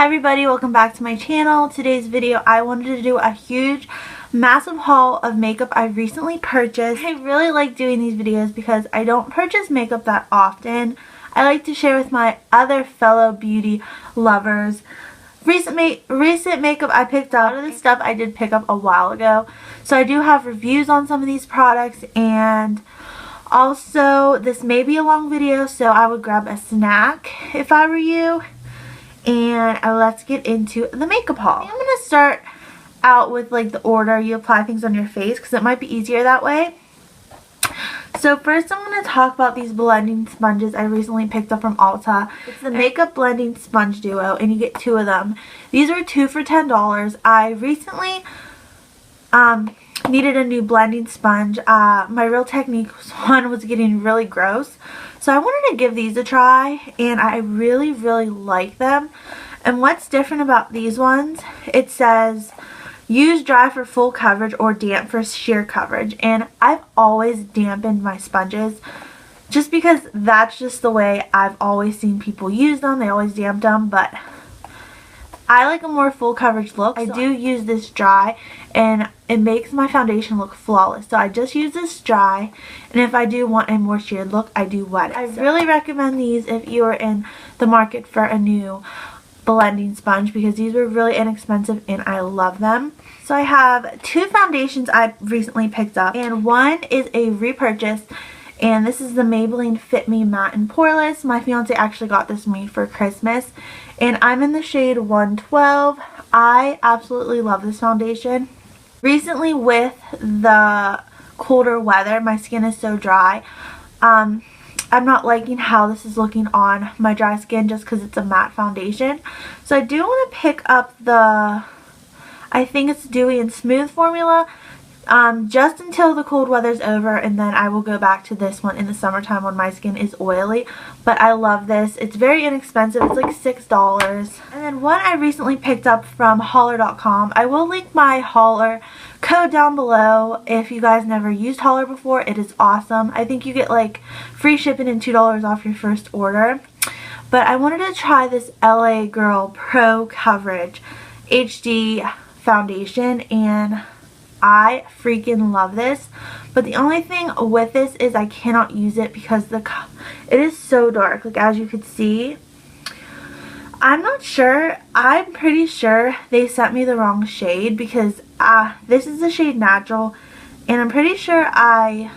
Hi everybody, welcome back to my channel. Today's video I wanted to do a huge massive haul of makeup I recently purchased. I really like doing these videos because I don't purchase makeup that often. I like to share with my other fellow beauty lovers. Recent makeup I picked up. A lot of this stuff I did pick up a while ago. So I do have reviews on some of these products, and also this may be a long video, so I would grab a snack if I were you. And let's get into the makeup haul. I'm going to start out with like the order you apply things on your face because it might be easier that way. So first I'm going to talk about these blending sponges I recently picked up from Ulta. It's the Makeup Blending Sponge Duo, and you get two of them. These were two for $10. I recently needed a new blending sponge. My Real Techniques one was getting really gross, so I wanted to give these a try, and I really like them. And what's different about these ones, it says use dry for full coverage or damp for sheer coverage, and I've always dampened my sponges just because that's just the way I've always seen people use them. They always damped them, but I like a more full coverage look. I do use this dry, and it makes my foundation look flawless. So I just use this dry, and if I do want a more sheered look, I do wet it. I really recommend these if you are in the market for a new blending sponge because these were really inexpensive and I love them. So I have two foundations I recently picked up, and one is a repurchase, and this is the Maybelline Fit Me Matte and Poreless. My fiance actually got this for me for Christmas, and I'm in the shade 112. I absolutely love this foundation. Recently, with the colder weather, my skin is so dry. I'm not liking how this is looking on my dry skin just because it's a matte foundation. So I do want to pick up the, I think it's Dewy and Smooth formula, just until the cold weather's over, and then I will go back to this one in the summertime when my skin is oily. But I love this. It's very inexpensive. It's like $6. And then one I recently picked up from Holler.com. I will link my Holler code down below if you guys never used Holler before. It is awesome. I think you get like free shipping and $2 off your first order. But I wanted to try this LA Girl Pro Coverage HD foundation, and I freaking love this. But the only thing with this is I cannot use it because it is so dark. Like, as you could see, I'm not sure. I'm pretty sure they sent me the wrong shade because this is the shade Natural, and I'm pretty sure I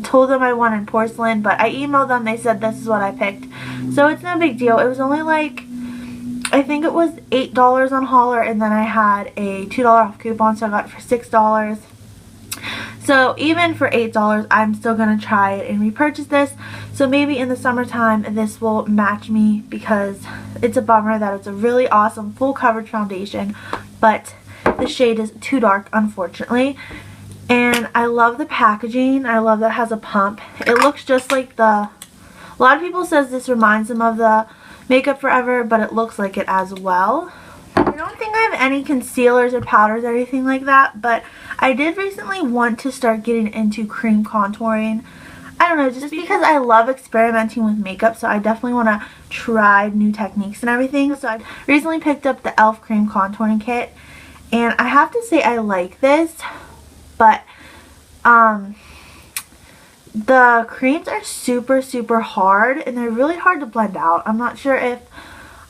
told them I wanted Porcelain, but I emailed them. They said this is what I picked. So it's no big deal. It was only like, I think it was $8 on Holler, and then I had a $2 off coupon, so I got it for $6. So even for $8, I'm still going to try it and repurchase this. So maybe in the summertime this will match me, because it's a bummer that it's a really awesome full coverage foundation, but the shade is too dark, unfortunately. And I love the packaging. I love that it has a pump. It looks just like a lot of people says this reminds them of the Makeup Forever, but it looks like it as well. I don't think I have any concealers or powders or anything like that, but I did recently want to start getting into cream contouring. I don't know, just because I love experimenting with makeup, so I definitely want to try new techniques and everything. So I recently picked up the e.l.f. cream contouring kit, and I have to say I like this, but the creams are super hard, and they're really hard to blend out. I'm not sure if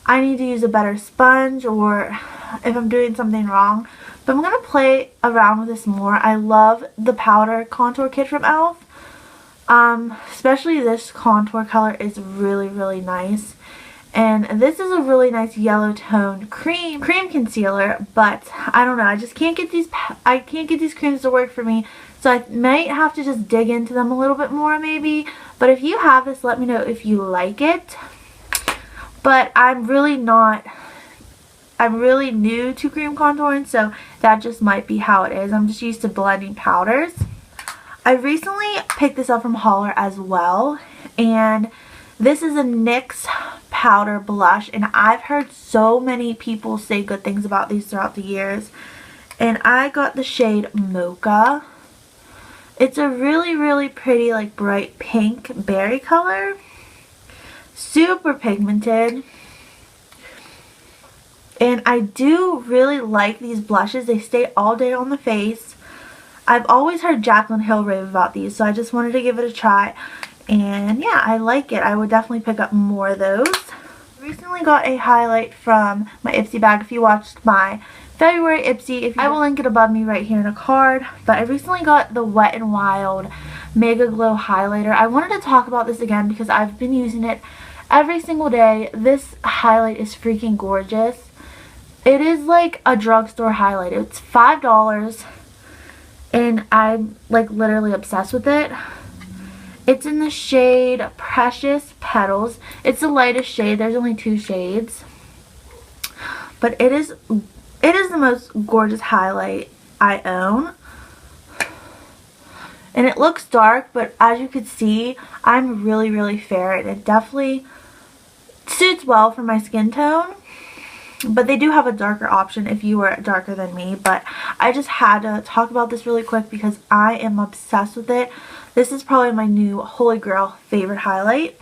I need to use a better sponge or if I'm doing something wrong, but I'm going to play around with this more. I love the powder contour kit from e.l.f. Especially this contour color is really nice, and this is a really nice yellow toned cream concealer, but I don't know, I just can't get these creams to work for me. So I might have to just dig into them a little bit more maybe. But if you have this, let me know if you like it. But I'm really new to cream contouring, so that just might be how it is. I'm just used to blending powders. I recently picked this up from Holler as well, and this is a NYX powder blush, and I've heard so many people say good things about these throughout the years. And I got the shade Mocha. It's a really pretty, like, bright pink berry color. Super pigmented. And I do really like these blushes. They stay all day on the face. I've always heard Jaclyn Hill rave about these, so I just wanted to give it a try. And yeah, I like it. I would definitely pick up more of those. I recently got a highlight from my Ipsy bag. If you watched my February Ipsy, I will link it above me right here in a card. But I recently got the Wet n Wild Mega Glow Highlighter. I wanted to talk about this again because I've been using it every single day. This highlight is freaking gorgeous. It is like a drugstore highlight. It's $5 and I'm like literally obsessed with it. It's in the shade Precious Petals. It's the lightest shade. There's only 2 shades. But it is the most gorgeous highlight I own. And it looks dark, but as you can see, I'm really, really fair. And it definitely suits well for my skin tone. But they do have a darker option if you are darker than me. But I just had to talk about this really quick because I am obsessed with it. This is probably my new holy grail favorite highlight.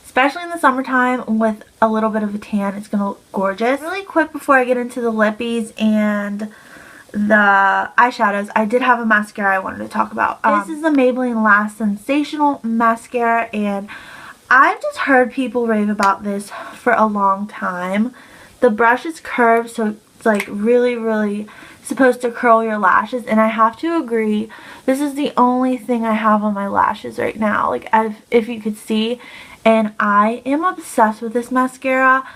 Especially in the summertime with a little bit of a tan. It's going to look gorgeous. Really quick before I get into the lippies and the eyeshadows, I did have a mascara I wanted to talk about. This is the Maybelline Lash Sensational Mascara, and I've just heard people rave about this for a long time. The brush is curved, so it's like really, really supposed to curl your lashes, and I have to agree, this is the only thing I have on my lashes right now, like if you could see, and I am obsessed with this mascara.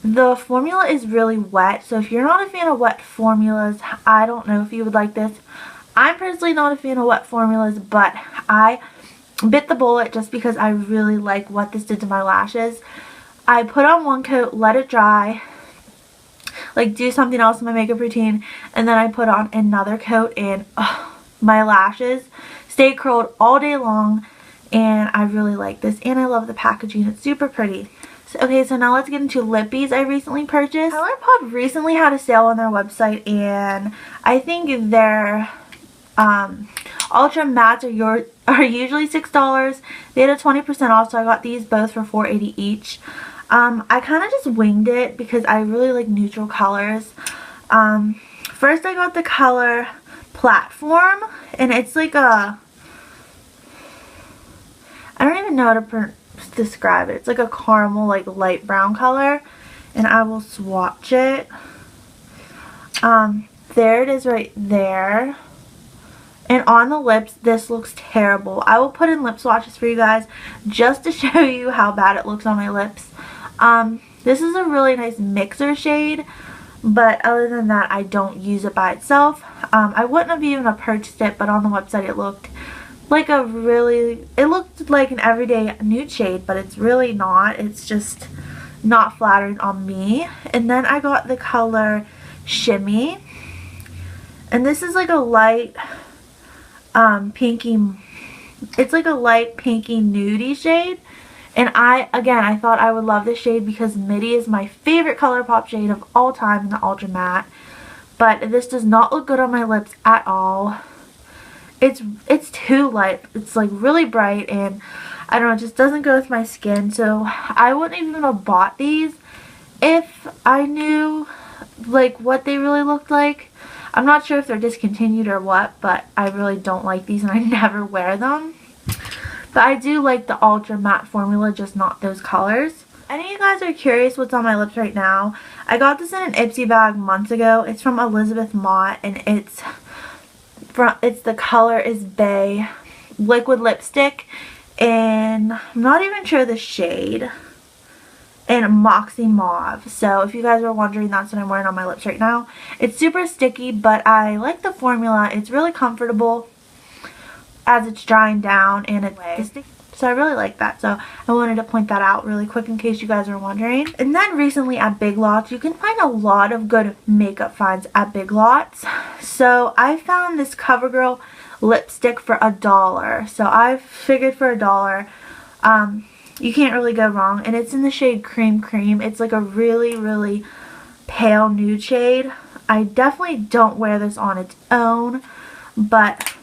The formula is really wet, so if you're not a fan of wet formulas, I don't know if you would like this. I'm personally not a fan of wet formulas, but I bit the bullet just because I really like what this did to my lashes. I put on one coat, let it dry, like do something else in my makeup routine, and then I put on another coat, and my lashes stay curled all day long, and I really like this, and I love the packaging. It's super pretty. Okay, so now let's get into lippies I recently purchased. Colourpop recently had a sale on their website, and I think their ultra mattes are usually $6. They had a 20% off, so I got these both for $4.80 each. I kind of just winged it because I really like neutral colors. First I got the color Platform, and it's like a, I don't even know how to describe it. It's like a caramel, like light brown color, and I will swatch it. There it is right there. And on the lips, this looks terrible. I will put in lip swatches for you guys just to show you how bad it looks on my lips. This is a really nice mixer shade, but other than that, I don't use it by itself. I wouldn't have even purchased it, but on the website it looked like it looked like an everyday nude shade, but it's really not. It's just not flattering on me. And then I got the color Shimmy, and this is like a light pinky, it's like a light pinky nudie shade, and I thought I would love this shade because Midi is my favorite Colourpop shade of all time in the ultra matte, but this does not look good on my lips at all. It's too light. It's like really bright, and I don't know, it just doesn't go with my skin, so I wouldn't even have bought these if I knew like what they really looked like. I'm not sure if they're discontinued or what, but I really don't like these and I never wear them. But I do like the ultra matte formula, just not those colors. Any of you guys are curious what's on my lips right now, I got this in an Ipsy bag months ago. It's from Elizabeth Mott, and the color is Bay Liquid Lipstick, and I'm not even sure the shade, and Moxie Mauve. So if you guys are wondering, that's what I'm wearing on my lips right now. It's super sticky, but I like the formula. It's really comfortable as it's drying down, and it's sticky. So I really like that. So I wanted to point that out really quick in case you guys are wondering. And then recently at Big Lots, you can find a lot of good makeup finds at Big Lots. So I found this CoverGirl lipstick for $1. So I figured for $1, you can't really go wrong. And it's in the shade Crème Crème. It's like a really, really pale nude shade. I definitely don't wear this on its own, but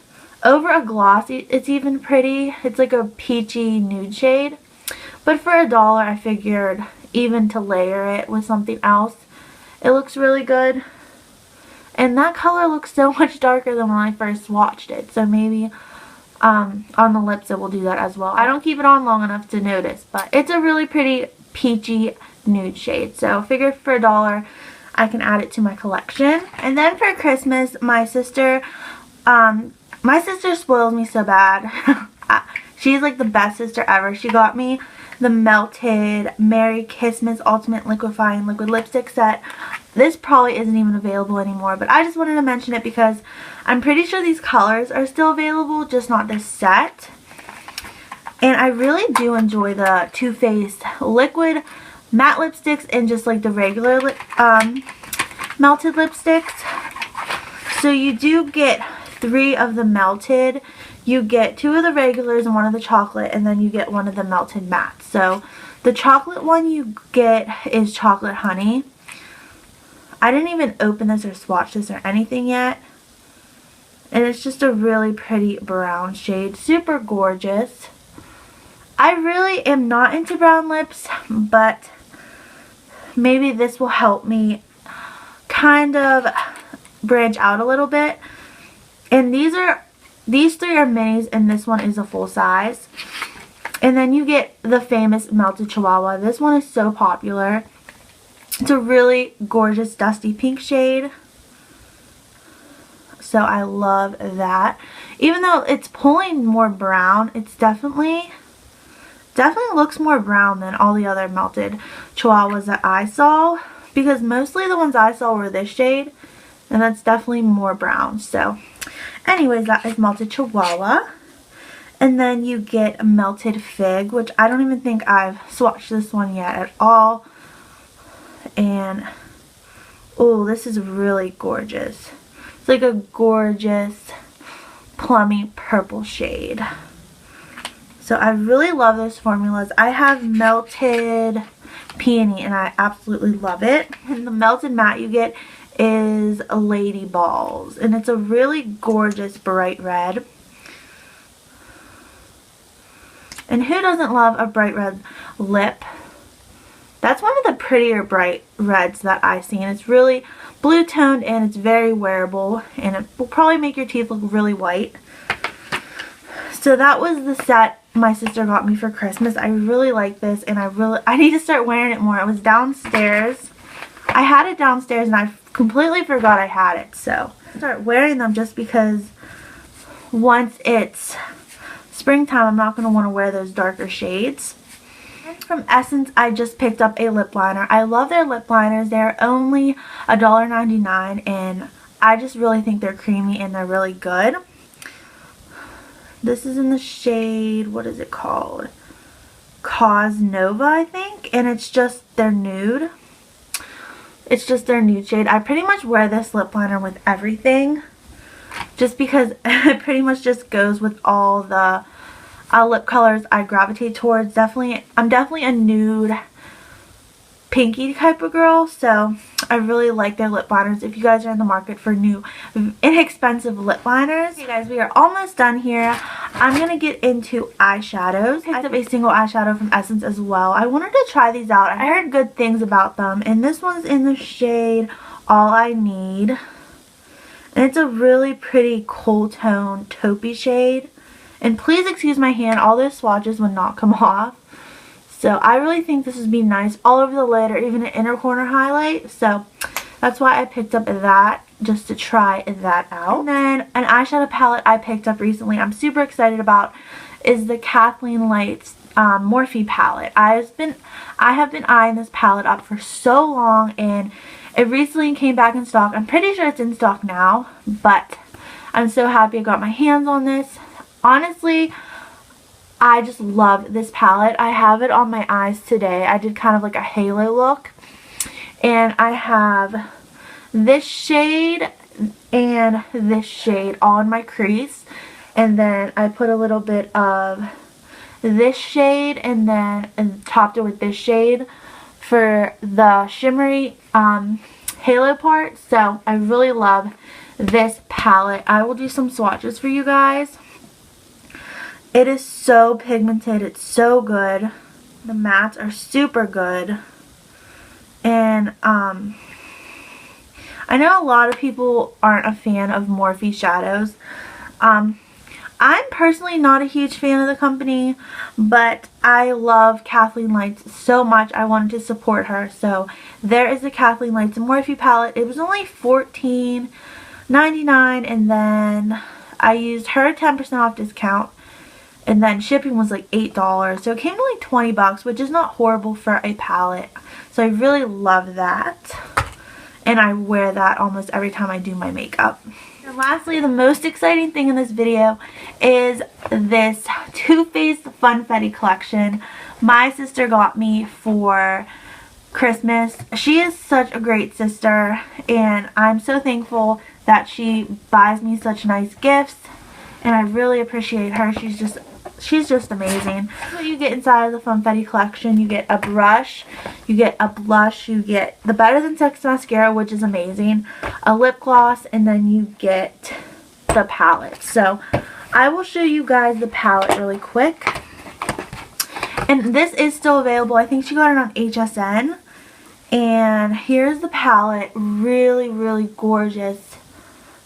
over a gloss, it's even pretty. It's like a peachy nude shade. But for $1, I figured even to layer it with something else, it looks really good. And that color looks so much darker than when I first swatched it. So maybe on the lips it will do that as well. I don't keep it on long enough to notice, but it's a really pretty peachy nude shade. So figured for $1 I can add it to my collection. And then for Christmas, my sister spoils me so bad. She's like the best sister ever. She got me the Melted Merry Christmas Ultimate Liquifying Liquid Lipstick set. This probably isn't even available anymore, but I just wanted to mention it because I'm pretty sure these colors are still available, just not this set. And I really do enjoy the Too Faced liquid matte lipsticks and just like the regular melted lipsticks. So you do get 3 of the melted. You get 2 of the regulars and 1 of the chocolate, and then you get 1 of the melted matte. So the chocolate one you get is chocolate honey. I didn't even open this or swatch this or anything yet. And it's just a really pretty brown shade. Super gorgeous. I really am not into brown lips, but maybe this will help me kind of branch out a little bit. And these 3 are minis and this one is a full size. And then you get the famous Melted Chihuahua. This one is so popular. It's a really gorgeous dusty pink shade. So I love that. Even though it's pulling more brown, it's definitely looks more brown than all the other Melted Chihuahuas that I saw. Because mostly the ones I saw were this shade. And that's definitely more brown. So anyways, that is Melted Chihuahua. And then you get Melted Fig, which I don't even think I've swatched this one yet at all. And oh, this is really gorgeous. It's like a gorgeous plummy purple shade. So I really love those formulas. I have Melted Peony and I absolutely love it. And the Melted Matte you get is Lady Balls. And it's a really gorgeous bright red. And who doesn't love a bright red lip? That's one of the prettier bright reds that I've seen. It's really blue toned and it's very wearable. And it will probably make your teeth look really white. So that was the set my sister got me for Christmas. I really like this and I need to start wearing it more. It was downstairs. I had it downstairs and I completely forgot I had it. So I start wearing them just because once it's springtime, I'm not going to want to wear those darker shades. From Essence, I just picked up a lip liner. I love their lip liners. They're only $1.99 and I just really think they're creamy and they're really good. This is in the shade, what is it called? Cause Nova, I think. And it's just their nude. It's just their nude shade. I pretty much wear this lip liner with everything. Just because it pretty much just goes with all the lip colors I gravitate towards. I'm definitely a nude pinky type of girl, so I really like their lip liners. If you guys are in the market for new inexpensive lip liners. Okay guys, we are almost done here. I'm gonna get into eyeshadows. I picked up a single eyeshadow from Essence as well. I wanted to try these out. I heard good things about them, and this one's in the shade All I Need. And it's a really pretty cool tone taupey shade. And please excuse my hand, all those swatches would not come off. So I really think this would be nice all over the lid or even an inner corner highlight. So that's why I picked up that, just to try that out. And then an eyeshadow palette I picked up recently I'm super excited about is the Kathleen Lights Morphe Palette. I have been eyeing this palette up for so long and it recently came back in stock. I'm pretty sure it's in stock now, but I'm so happy I got my hands on this. Honestly, I just love this palette. I have it on my eyes today. I did kind of like a halo look. And I have this shade and this shade all in my crease. And then I put a little bit of this shade and then topped it with this shade for the shimmery halo part. So I really love this palette. I will do some swatches for you guys. It is so pigmented. It's so good. The mattes are super good. And I know a lot of people aren't a fan of Morphe shadows. I'm personally not a huge fan of the company, but I love Kathleen Lights so much. I wanted to support her. So there is the Kathleen Lights Morphe palette. It was only $14.99, and then I used her 10% off discount, and then shipping was like $8. So it came to like 20 bucks, which is not horrible for a palette. So I really love that. And I wear that almost every time I do my makeup. And lastly, the most exciting thing in this video is this Too Faced Funfetti collection my sister got me for Christmas. She is such a great sister, and I'm so thankful that she buys me such nice gifts, and I really appreciate her. She's just amazing. So you get inside of the Funfetti collection, you get a brush, you get a blush, you get the Better Than Sex mascara, which is amazing, a lip gloss, and then you get the palette. So I will show you guys the palette really quick. And this is still available. I think she got it on HSN. And here's the palette. Really, really gorgeous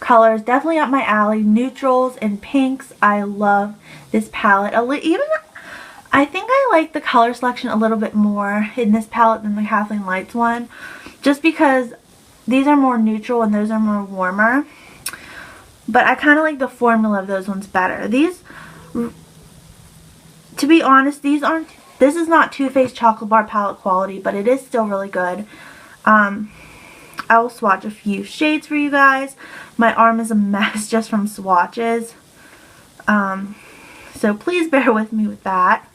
colors. Definitely up my alley. Neutrals and pinks. I love this palette. I think I like the color selection a little bit more in this palette than the Kathleen Lights one. Just because these are more neutral and those are more warmer. But I kind of like the formula of those ones better. These, to be honest, this is not Too Faced Chocolate Bar palette quality, but it is still really good. I will swatch a few shades for you guys. My arm is a mess just from swatches. So please bear with me with that.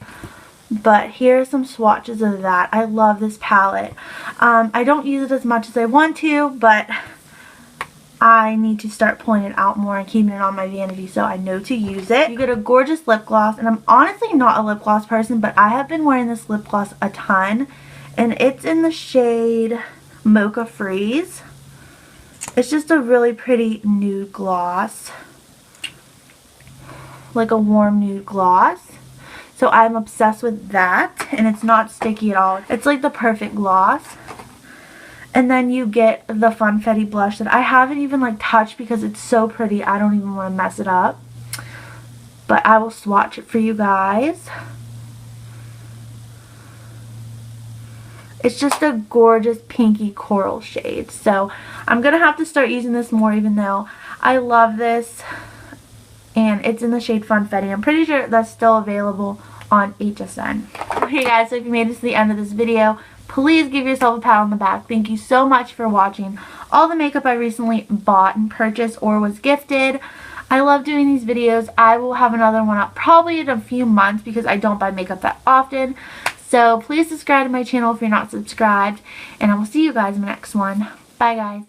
But here are some swatches of that. I love this palette. I don't use it as much as I want to, but I need to start pulling it out more and keeping it on my vanity so I know to use it. You get a gorgeous lip gloss, and I'm honestly not a lip gloss person, but I have been wearing this lip gloss a ton, and it's in the shade Mocha Freeze. It's just a really pretty nude gloss, like a warm nude gloss. So I'm obsessed with that, and it's not sticky at all. It's like the perfect gloss. And then you get the Funfetti blush that I haven't even like touched because it's so pretty. I don't even want to mess it up. But I will swatch it for you guys. It's just a gorgeous pinky coral shade. So I'm going to have to start using this more, even though I love this. And it's in the shade Funfetti. I'm pretty sure that's still available on HSN. Okay guys, so if you made it to the end of this video, please give yourself a pat on the back. Thank you so much for watching all the makeup I recently bought and purchased or was gifted. I love doing these videos. I will have another one up probably in a few months because I don't buy makeup that often. So please subscribe to my channel if you're not subscribed. And I will see you guys in the next one. Bye guys.